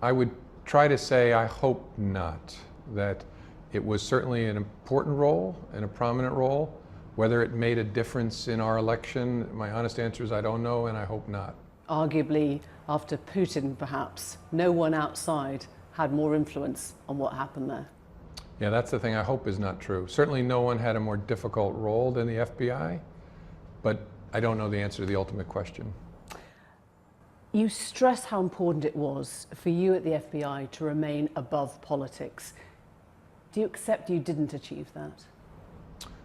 I would try to say I hope not, that it was certainly an important role and a prominent role. Whether it made a difference in our election, my honest answer is I don't know, and I hope not. Arguably, after Putin perhaps, no one outside had more influence on what happened there. Yeah, that's the thing I hope is not true. Certainly no one had a more difficult role than the FBI, but I don't know the answer to the ultimate question. You stress how important it was for you at the FBI to remain above politics. Do you accept you didn't achieve that?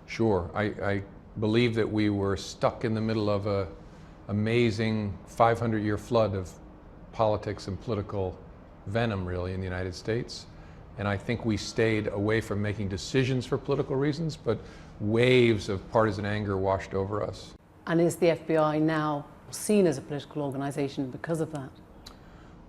Sure. I believe that we were stuck in the middle of an amazing 500-year flood of politics and political venom, really, in the United States. And I think we stayed away from making decisions for political reasons, but waves of partisan anger washed over us. And is the FBI now seen as a political organization because of that?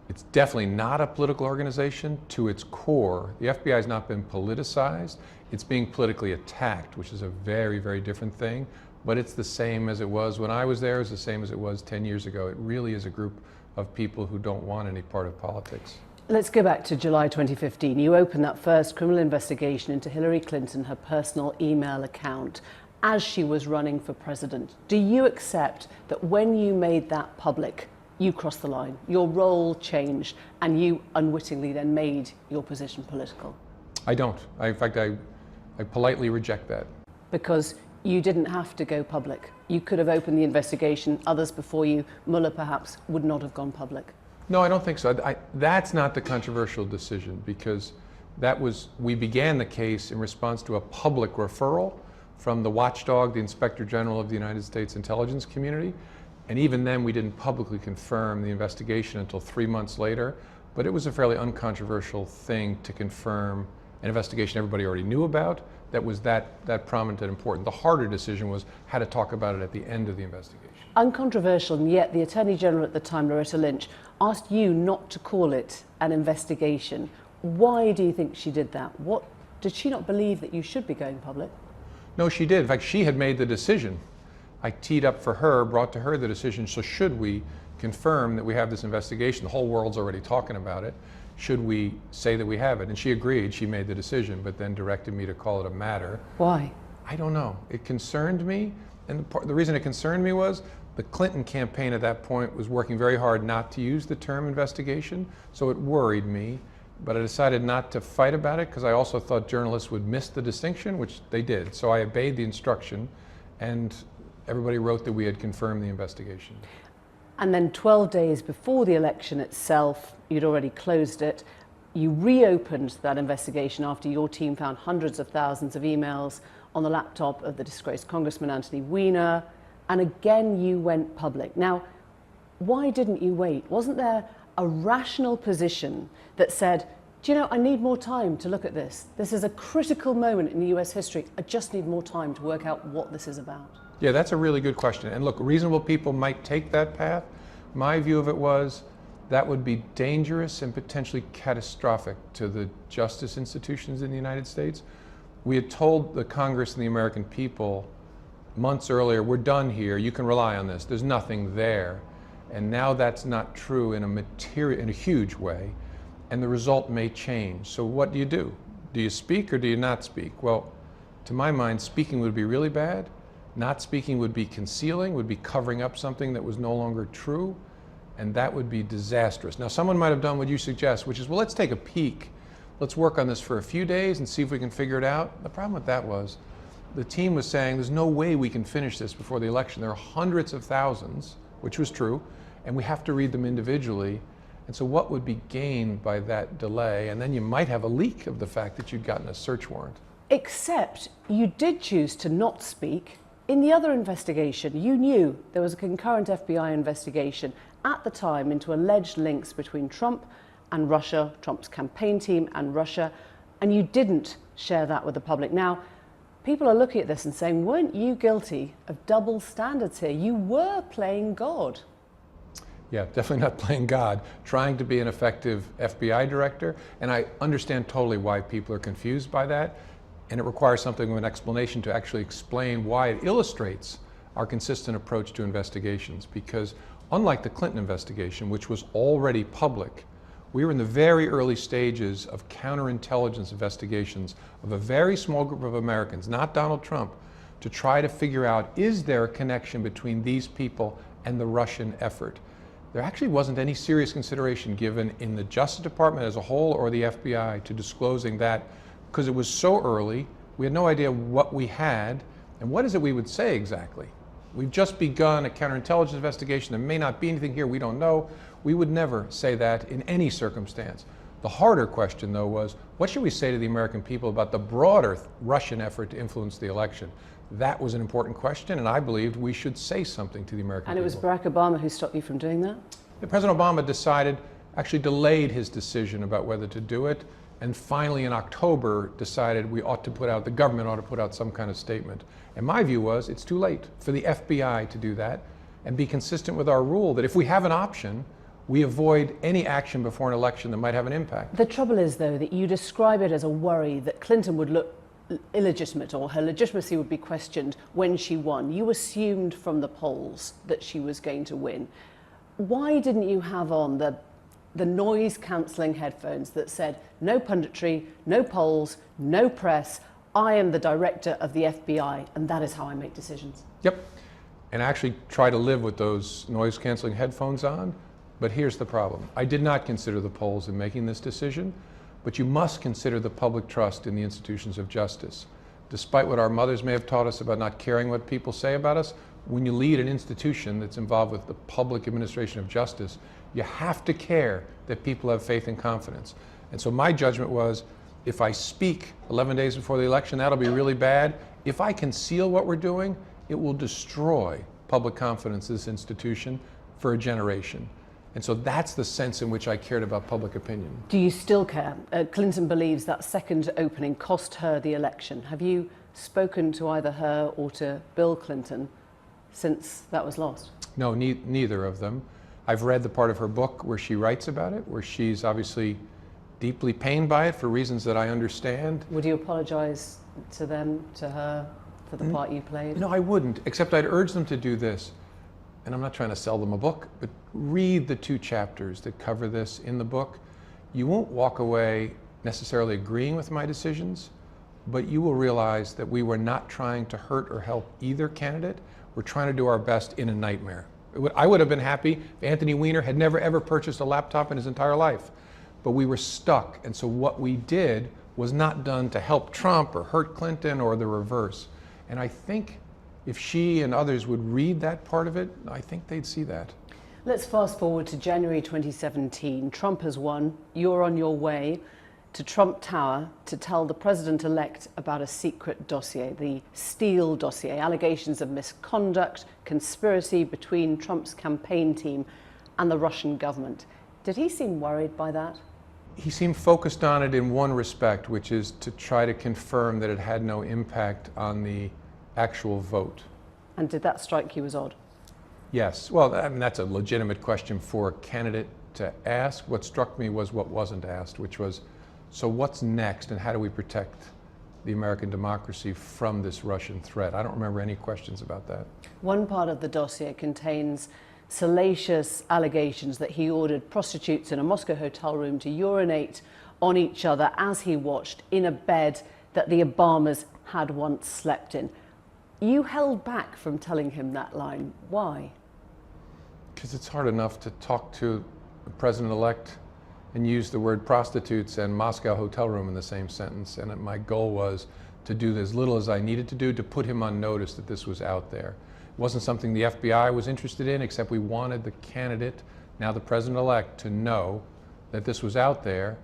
It's definitely not a political organization to its core. The FBI has not been politicized. It's being politically attacked, which is a very, very different thing. But it's the same as it was when I was there. It's the same as it was 10 years ago. It really is a group of people who don't want any part of politics. Let's go back to July 2015. You opened that first criminal investigation into Hillary Clinton, her personal email account, as she was running for president. Do you accept that when you made that public, you crossed the line, your role changed, and you unwittingly then made your position political? I don't. In fact, I politely reject that. Because you didn't have to go public. You could have opened the investigation. Others before you, Mueller perhaps, would not have gone public. No, I don't think so. That's not the controversial decision, because we began the case in response to a public referral from the watchdog, the Inspector General of the United States intelligence community. And even then, we didn't publicly confirm the investigation until 3 months later. But it was a fairly uncontroversial thing to confirm an investigation everybody already knew about that was that prominent and important. The harder decision was how to talk about it at the end of the investigation. Uncontroversial, and yet the Attorney General at the time, Loretta Lynch, asked you not to call it an investigation. Why do you think she did that? Did she not believe that you should be going public? No, she did. In fact, she had made the decision. I teed up for her, brought to her the decision, so should we confirm that we have this investigation? The whole world's already talking about it. Should we say that we have it? And she agreed, she made the decision, but then directed me to call it a matter. Why? I don't know. It concerned me, and the reason it concerned me was the Clinton campaign at that point was working very hard not to use the term investigation, so it worried me. But I decided not to fight about it because I also thought journalists would miss the distinction, which they did. So I obeyed the instruction, and everybody wrote that we had confirmed the investigation. And then 12 days before the election itself, you'd already closed it. You reopened that investigation after your team found hundreds of thousands of emails on the laptop of the disgraced Congressman Anthony Weiner. And again, you went public. Now, why didn't you wait? Wasn't there a rational position that said, do you know, I need more time to look at this. This is a critical moment in US history. I just need more time to work out what this is about. Yeah, that's a really good question. And look, reasonable people might take that path. My view of it was that would be dangerous and potentially catastrophic to the justice institutions in the United States. We had told the Congress and the American people months earlier, we're done here, you can rely on this, there's nothing there. And now that's not true in a huge way, and the result may change. So what do? Do you speak or do you not speak? Well, to my mind, speaking would be really bad. Not speaking would be concealing, would be covering up something that was no longer true, and that would be disastrous. Now, someone might have done what you suggest, which is, well, let's take a peek. Let's work on this for a few days and see if we can figure it out. The problem with that was the team was saying there's no way we can finish this before the election. There are hundreds of thousands, which was true, and we have to read them individually. And so what would be gained by that delay? And then you might have a leak of the fact that you'd gotten a search warrant. Except you did choose to not speak. In the other investigation, you knew there was a concurrent FBI investigation at the time into alleged links between Trump and Russia, Trump's campaign team and Russia, and you didn't share that with the public. Now, people are looking at this and saying, weren't you guilty of double standards here? You were playing God. Yeah, definitely not playing God, trying to be an effective FBI director, and I understand totally why people are confused by that. And it requires something of an explanation to actually explain why. It illustrates our consistent approach to investigations, because unlike the Clinton investigation, which was already public, We were in the very early stages of counterintelligence investigations of a very small group of Americans, not Donald Trump, to try to figure out, is there a connection between these people and the Russian effort? There actually wasn't any serious consideration given in the Justice Department as a whole or the FBI to disclosing that, because it was so early. We had no idea what we had, and what is it we would say exactly? We've just begun a counterintelligence investigation. There may not be anything here, we don't know. We would never say that in any circumstance. The harder question, though, was what should we say to the American people about the broader Russian effort to influence the election? That was an important question, and I believed we should say something to the American people. And it was Barack Obama who stopped you from doing that? President Obama actually delayed his decision about whether to do it, and finally in October decided the government ought to put out some kind of statement. And my view was it's too late for the FBI to do that and be consistent with our rule that if we have an option, we avoid any action before an election that might have an impact. The trouble is, though, that you describe it as a worry that Clinton would look illegitimate or her legitimacy would be questioned when she won. You assumed from the polls that she was going to win. Why didn't you have on the noise-cancelling headphones that said, no punditry, no polls, no press, I am the director of the FBI, and that is how I make decisions? Yep, and actually try to live with those noise-canceling headphones on. But here's the problem. I did not consider the polls in making this decision, but you must consider the public trust in the institutions of justice. Despite what our mothers may have taught us about not caring what people say about us, when you lead an institution that's involved with the public administration of justice, you have to care that people have faith and confidence. And so my judgment was, if I speak 11 days before the election, that'll be really bad. If I conceal what we're doing, it will destroy public confidence in this institution for a generation. And so that's the sense in which I cared about public opinion. Do you still care? Clinton believes that second opening cost her the election. Have you spoken to either her or to Bill Clinton since that was lost? No, neither of them. I've read the part of her book where she writes about it, where she's obviously deeply pained by it for reasons that I understand. Would you apologize to them, to her, for the part you played? No, I wouldn't, except I'd urge them to do this. And I'm not trying to sell them a book, but read the 2 chapters that cover this in the book. You won't walk away necessarily agreeing with my decisions, but you will realize that we were not trying to hurt or help either candidate. We're trying to do our best in a nightmare. I would have been happy if Anthony Weiner had never ever purchased a laptop in his entire life, but we were stuck. And so what we did was not done to help Trump or hurt Clinton or the reverse. And I think if she and others would read that part of it, I think they'd see that. Let's fast forward to January 2017. Trump has won. You're on your way to Trump Tower to tell the president-elect about a secret dossier, the Steele dossier, allegations of misconduct, conspiracy between Trump's campaign team and the Russian government. Did he seem worried by that? He seemed focused on it in one respect, which is to try to confirm that it had no impact on the actual vote. And did that strike you as odd? Yes. Well, I mean, that's a legitimate question for a candidate to ask. What struck me was what wasn't asked, which was, so what's next and how do we protect the American democracy from this Russian threat? I don't remember any questions about that. One part of the dossier contains salacious allegations that he ordered prostitutes in a Moscow hotel room to urinate on each other as he watched in a bed that the Obamas had once slept in. You held back from telling him that line. Why? Because it's hard enough to talk to the president-elect and use the word prostitutes and Moscow hotel room in the same sentence. And my goal was to do as little as I needed to do to put him on notice that this was out there. It wasn't something the FBI was interested in, except we wanted the candidate, now the president-elect, to know that this was out there.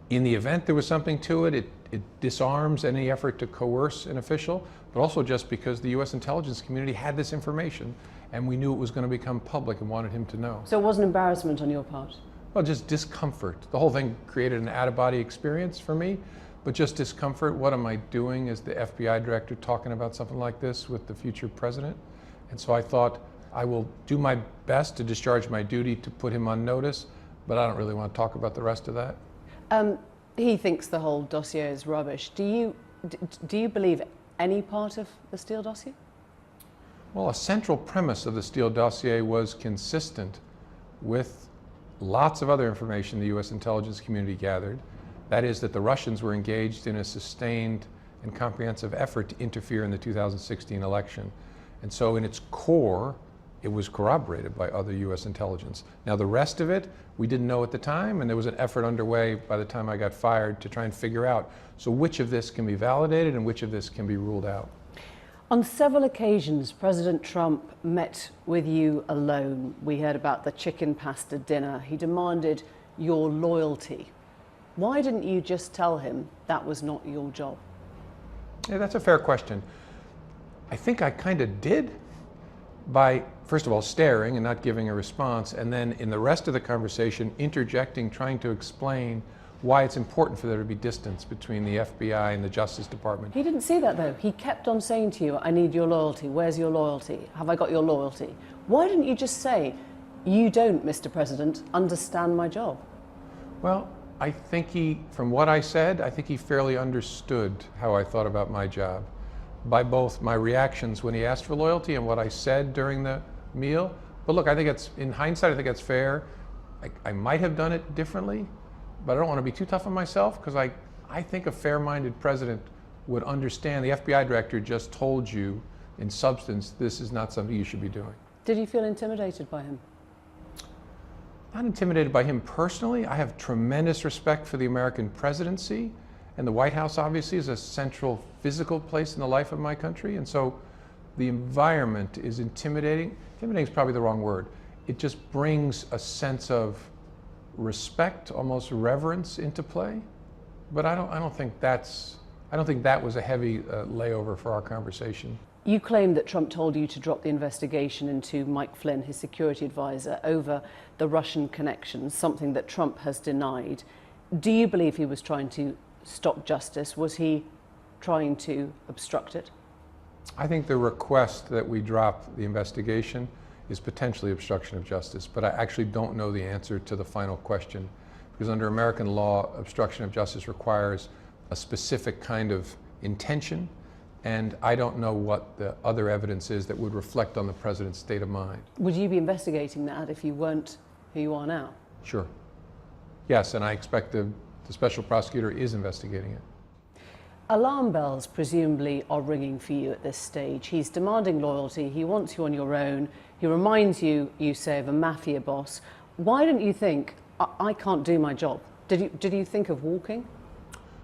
In the event there was something to it, it disarms any effort to coerce an official, but also just because the U.S. intelligence community had this information and we knew it was going to become public and wanted him to know. So it was an embarrassment on your part? Well, just discomfort. The whole thing created an out-of-body experience for me, but just discomfort. What am I doing as the FBI director talking about something like this with the future president? And so I thought, I will do my best to discharge my duty to put him on notice, but I don't really want to talk about the rest of that. He thinks the whole dossier is rubbish. Do you believe any part of the Steele dossier? Well, a central premise of the Steele dossier was consistent with lots of other information the U.S. intelligence community gathered. That is that the Russians were engaged in a sustained and comprehensive effort to interfere in the 2016 election. And so in its core, it was corroborated by other U.S. intelligence. Now the rest of it, we didn't know at the time, and there was an effort underway by the time I got fired to try and figure out, so which of this can be validated and which of this can be ruled out. On several occasions, President Trump met with you alone. We heard about the chicken pasta dinner. He demanded your loyalty. Why didn't you just tell him that was not your job? Yeah, that's a fair question. I think I kind of did by, first of all, staring and not giving a response, and then in the rest of the conversation, interjecting, trying to explain why it's important for there to be distance between the FBI and the Justice Department. He didn't see that though. He kept on saying to you, I need your loyalty. Where's your loyalty? Have I got your loyalty? Why didn't you just say, you don't, Mr. President, understand my job? Well, I think from what I said, I think he fairly understood how I thought about my job by both my reactions when he asked for loyalty and what I said during the meal. But look, I think in hindsight, I think it's fair. I might have done it differently, but I don't want to be too tough on myself because I think a fair-minded president would understand the FBI director just told you in substance, this is not something you should be doing. Did you feel intimidated by him? Not intimidated by him personally. I have tremendous respect for the American presidency, and the White House obviously is a central physical place in the life of my country, and so the environment is intimidating. Intimidating is probably the wrong word. It just brings a sense of respect, almost reverence into play. But I don't think that was a heavy layover for our conversation. You claim that Trump told you to drop the investigation into Mike Flynn, his security advisor, over the Russian connections, something that Trump has denied. Do you believe he was trying to stop justice? Was he trying to obstruct it? I think the request that we drop the investigation is potentially obstruction of justice, but I actually don't know the answer to the final question, because under American law, obstruction of justice requires a specific kind of intention, and I don't know what the other evidence is that would reflect on the president's state of mind. Would you be investigating that if you weren't who you are now? Sure. Yes, and I expect the special prosecutor is investigating it. Alarm bells presumably are ringing for you at this stage. He's demanding loyalty, he wants you on your own, he reminds you, you say, of a mafia boss. Why didn't you think, I can't do my job? Did you think of walking?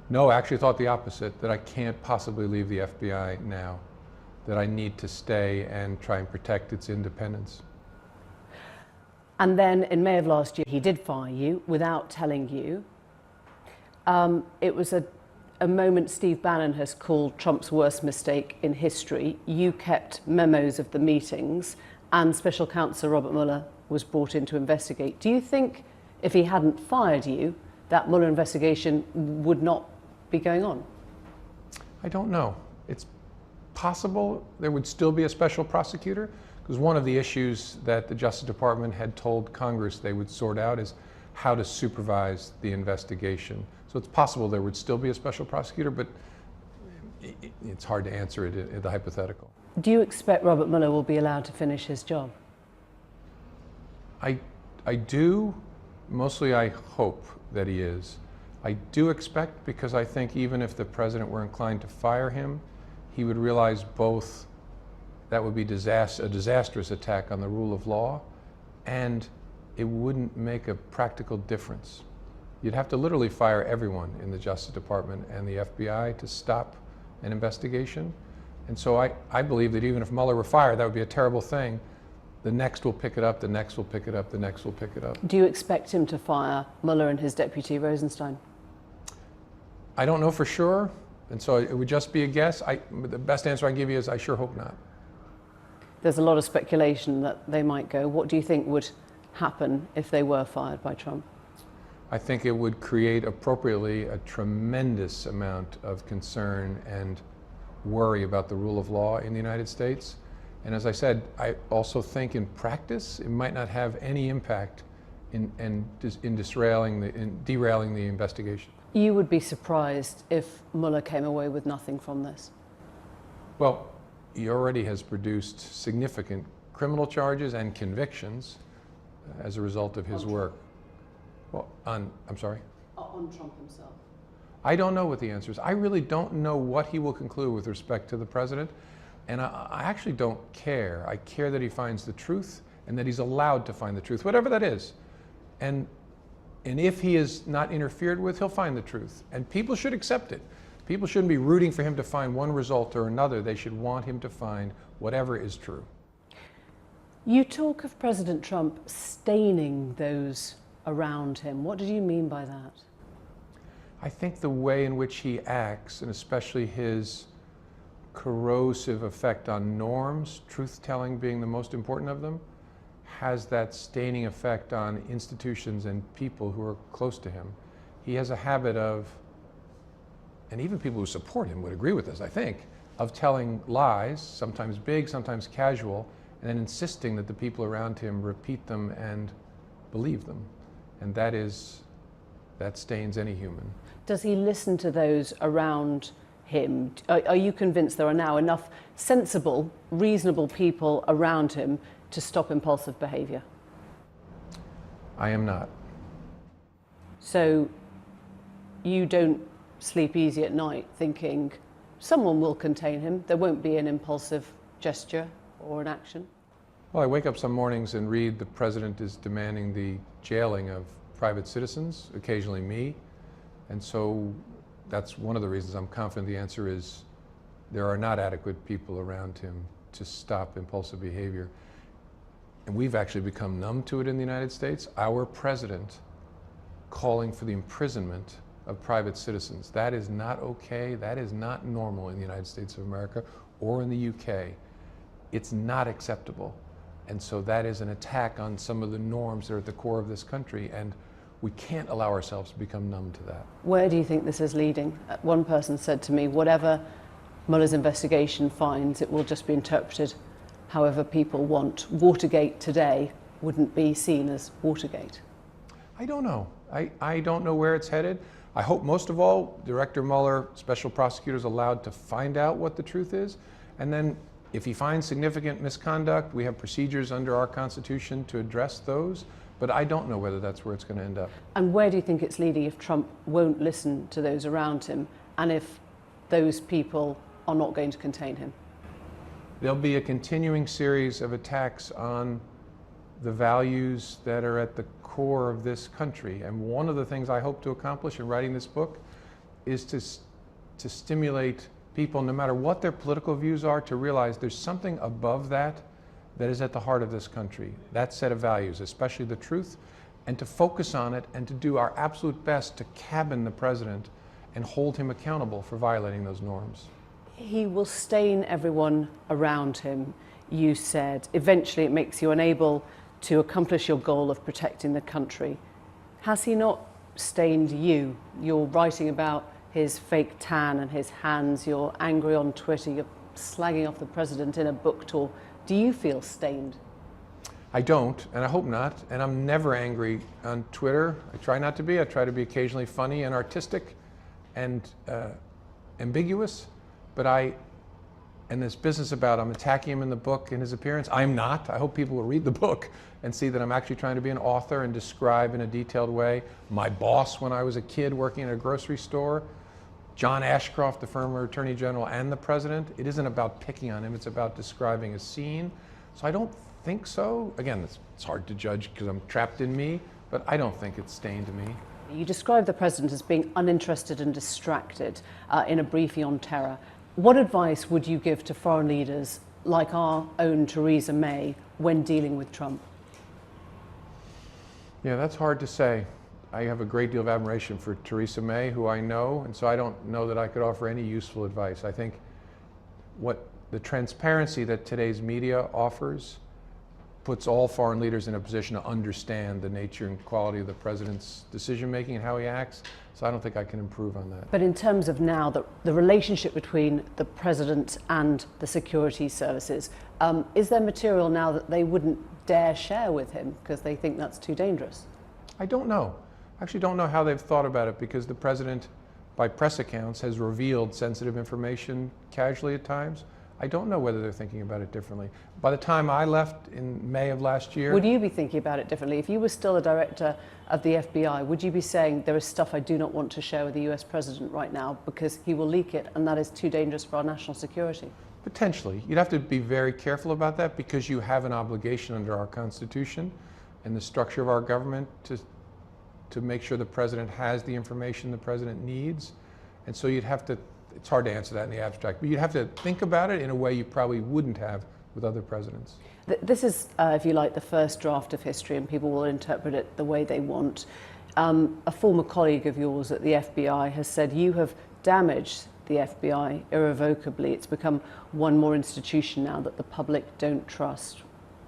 No, I actually thought the opposite, that I can't possibly leave the FBI now, that I need to stay and try and protect its independence. And then in May of last year, he did fire you without telling you. It was a moment Steve Bannon has called Trump's worst mistake in history. You kept memos of the meetings, and Special Counsel Robert Mueller was brought in to investigate. Do you think if he hadn't fired you, that Mueller investigation would not be going on? I don't know. It's possible there would still be a special prosecutor, because one of the issues that the Justice Department had told Congress they would sort out is how to supervise the investigation. So it's possible there would still be a special prosecutor, but it's hard to answer it in the hypothetical. Do you expect Robert Mueller will be allowed to finish his job? I do. Mostly I hope that he is. I do expect, because I think even if the president were inclined to fire him, he would realize both that would be a disastrous attack on the rule of law, and it wouldn't make a practical difference. You'd have to literally fire everyone in the Justice Department and the FBI to stop an investigation. And so I believe that even if Mueller were fired, that would be a terrible thing. The next will pick it up, the next will pick it up, the next will pick it up. Do you expect him to fire Mueller and his deputy Rosenstein? I don't know for sure, and so it would just be a guess. The best answer I can give you is I sure hope not. There's a lot of speculation that they might go. What do you think would happen if they were fired by Trump? I think it would create appropriately a tremendous amount of concern and worry about the rule of law in the United States. And as I said, I also think in practice it might not have any impact in derailing the investigation. You would be surprised if Mueller came away with nothing from this? Well, he already has produced significant criminal charges and convictions as a result of his work. Well, I'm sorry? On Trump himself. I don't know what the answer is. I really don't know what he will conclude with respect to the president. And I actually don't care. I care that he finds the truth and that he's allowed to find the truth, whatever that is. And if he is not interfered with, he'll find the truth. And people should accept it. People shouldn't be rooting for him to find one result or another. They should want him to find whatever is true. You talk of President Trump staining those around him. What did you mean by that? I think the way in which he acts, and especially his corrosive effect on norms, truth-telling being the most important of them, has that staining effect on institutions and people who are close to him. He has a habit of, and even people who support him would agree with this, I think, of telling lies, sometimes big, sometimes casual, and then insisting that the people around him repeat them and believe them. And that stains any human. Does he listen to those around him? Are you convinced there are now enough sensible, reasonable people around him to stop impulsive behavior? I am not. So you don't sleep easy at night thinking someone will contain him, there won't be an impulsive gesture or an action? Well, I wake up some mornings and read the president is demanding the jailing of private citizens, occasionally me. And so that's one of the reasons I'm confident the answer is there are not adequate people around him to stop impulsive behavior. And we've actually become numb to it in the United States. Our president calling for the imprisonment of private citizens. That is not okay. That is not normal in the United States of America or in the UK. It's not acceptable. And so that is an attack on some of the norms that are at the core of this country. And we can't allow ourselves to become numb to that. Where do you think this is leading? One person said to me, whatever Mueller's investigation finds, it will just be interpreted however people want. Watergate today wouldn't be seen as Watergate. I don't know. I don't know where it's headed. I hope most of all, Director Mueller, special prosecutors allowed to find out what the truth is. And then if he finds significant misconduct, we have procedures under our Constitution to address those. But I don't know whether that's where it's going to end up. And where do you think it's leading if Trump won't listen to those around him and if those people are not going to contain him? There'll be a continuing series of attacks on the values that are at the core of this country. And one of the things I hope to accomplish in writing this book is to stimulate people, no matter what their political views are, to realize there's something above that that is at the heart of this country, that set of values, especially the truth, and to focus on it and to do our absolute best to cabin the president and hold him accountable for violating those norms. He will stain everyone around him, you said. Eventually it makes you unable to accomplish your goal of protecting the country. Has he not stained you? You're writing about his fake tan and his hands, you're angry on Twitter, you're slagging off the president in a book tour. Do you feel stained? I don't, and I hope not, and I'm never angry on Twitter. I try not to be. I try to be occasionally funny and artistic and ambiguous, but and this business about I'm attacking him in the book in his appearance, I'm not. I hope people will read the book and see that I'm actually trying to be an author and describe in a detailed way my boss when I was a kid working at a grocery store, John Ashcroft, the former Attorney General, and the President. It isn't about picking on him, it's about describing a scene. So I don't think so. Again, it's hard to judge because I'm trapped in me, but I don't think it's stained me. You described the President as being uninterested and distracted in a briefing on terror. What advice would you give to foreign leaders like our own Theresa May when dealing with Trump? Yeah, that's hard to say. I have a great deal of admiration for Theresa May, who I know, and so I don't know that I could offer any useful advice. I think what the transparency that today's media offers puts all foreign leaders in a position to understand the nature and quality of the president's decision-making and how he acts, so I don't think I can improve on that. But in terms of now, the relationship between the president and the security services, is there material now that they wouldn't dare share with him because they think that's too dangerous? I don't know. I actually don't know how they've thought about it because the president, by press accounts, has revealed sensitive information casually at times. I don't know whether they're thinking about it differently. By the time I left in May of last year... Would you be thinking about it differently? If you were still a director of the FBI, would you be saying there is stuff I do not want to share with the US president right now because he will leak it and that is too dangerous for our national security? Potentially. You'd have to be very careful about that because you have an obligation under our Constitution and the structure of our government to make sure the president has the information the president needs. And so you'd have to, it's hard to answer that in the abstract, but you'd have to think about it in a way you probably wouldn't have with other presidents. This is, if you like, the first draft of history and people will interpret it the way they want. A former colleague of yours at the FBI has said you have damaged the FBI irrevocably. It's become one more institution now that the public don't trust.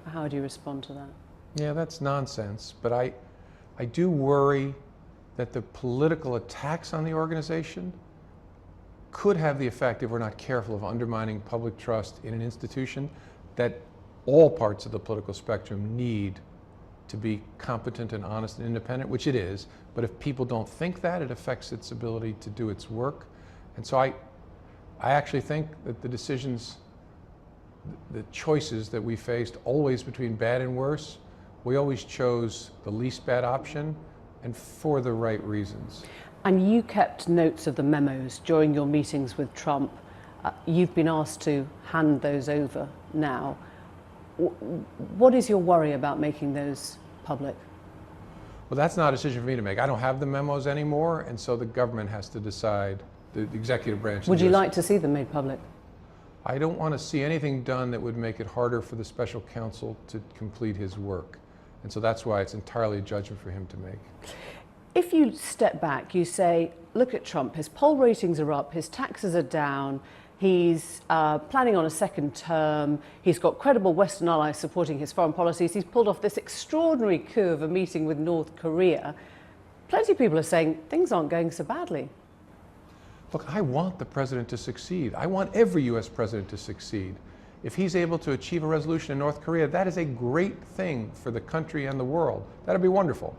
How do you respond to that? Yeah, that's nonsense, but I do worry that the political attacks on the organization could have the effect, if we're not careful, of undermining public trust in an institution that all parts of the political spectrum need to be competent and honest and independent, which it is. But if people don't think that, it affects its ability to do its work. And so I actually think that the decisions, the choices that we faced, always between bad and worse, we always chose the least bad option and for the right reasons. And you kept notes of the memos during your meetings with Trump. You've been asked to hand those over now. What is your worry about making those public? Well, that's not a decision for me to make. I don't have the memos anymore, and so the government has to decide, the executive branch. Would you like to see them made public? I don't want to see anything done that would make it harder for the special counsel to complete his work. And so that's why it's entirely a judgment for him to make. If you step back, you say, look at Trump, his poll ratings are up, his taxes are down, he's planning on a second term, he's got credible Western allies supporting his foreign policies, he's pulled off this extraordinary coup of a meeting with North Korea. Plenty of people are saying things aren't going so badly. Look, I want the president to succeed. I want every US president to succeed. If he's able to achieve a resolution in North Korea, that is a great thing for the country and the world. That'd be wonderful.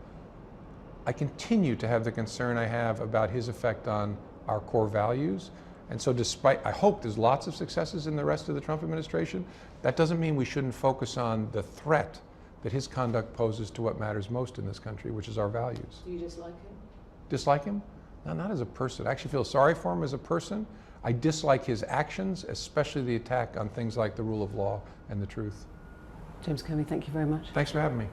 I continue to have the concern I have about his effect on our core values. And so despite, I hope there's lots of successes in the rest of the Trump administration, that doesn't mean we shouldn't focus on the threat that his conduct poses to what matters most in this country, which is our values. Do you dislike him? Dislike him? No, not as a person. I actually feel sorry for him as a person. I dislike his actions, especially the attack on things like the rule of law and the truth. James Comey, thank you very much. Thanks for having me.